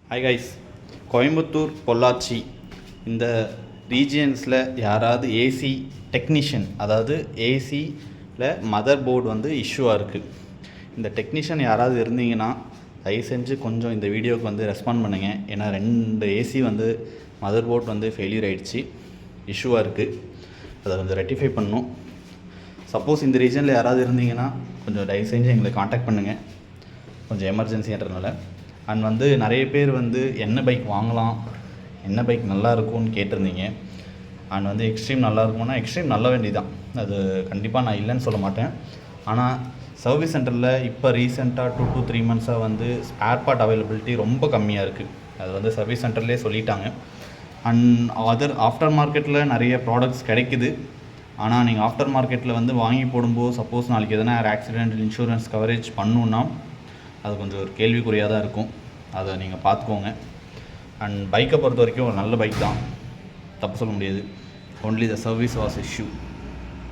Hi guys, Coimbatore Pollachi இந்த ரீஜியன்ஸில் யாராவது AC technician, அதாவது ஏசியில் மதர் போர்டு வந்து இஷ்யூவாக இருக்குது. இந்த டெக்னீஷியன் யாராவது இருந்தீங்கன்னா தயவு செஞ்சு கொஞ்சம் இந்த வீடியோவுக்கு வந்து ரெஸ்பாண்ட் பண்ணுங்கள். ஏன்னா 2 ஏசி வந்து மதர் போர்ட் வந்து ஃபெயிலியர் ஆகிடுச்சு, இஷ்யூவாக இருக்குது. அதை கொஞ்சம் ரெக்டிஃபை பண்ணணும். சப்போஸ் இந்த ரீஜனில் யாராவது இருந்தீங்கன்னா கொஞ்சம் தயவு செஞ்சு எங்களை காண்டாக்ட் பண்ணுங்கள், கொஞ்சம் எமர்ஜென்சின்றதுனால. அண்ட் வந்து நிறைய பேர் வந்து என்ன பைக் வாங்கலாம், என்ன பைக் நல்லா இருக்கும்னு கேட்டிருந்தீங்க. அண்ட் வந்து எக்ஸ்ட்ரீம் நல்லா இருக்கும்னா எக்ஸ்ட்ரீம் நல்ல வேண்டியதான், அது கண்டிப்பாக நான் இல்லைன்னு சொல்ல மாட்டேன். ஆனால் சர்வீஸ் சென்டரில் இப்போ ரீசெண்டாக 2 to 3 months வந்து ஸ்பேர் பார்ட் அவைலபிலிட்டி ரொம்ப கம்மியாக இருக்குது. அது வந்து சர்வீஸ் சென்டர்லேயே சொல்லிட்டாங்க. அண்ட் ஆஃப்டர் மார்க்கெட்டில் நிறைய ப்ராடக்ட்ஸ் கிடைக்குது. ஆனால் நீங்கள் ஆஃப்டர் மார்க்கெட்டில் வந்து வாங்கி போடும்போது சப்போஸ் நாளைக்கு எதனா ஆக்சிடென்ட் இன்சூரன்ஸ் கவரேஜ் பண்ணணுன்னா அது கொஞ்சம் ஒரு கேள்விக்குறியாக தான் இருக்கும். அதை நீங்கள் பார்த்துக்கோங்க. அண்ட் பைக்கை பொறுத்த வரைக்கும் ஒரு நல்ல பைக் தான், தப்பு சொல்ல முடியாது. Only the service was issue.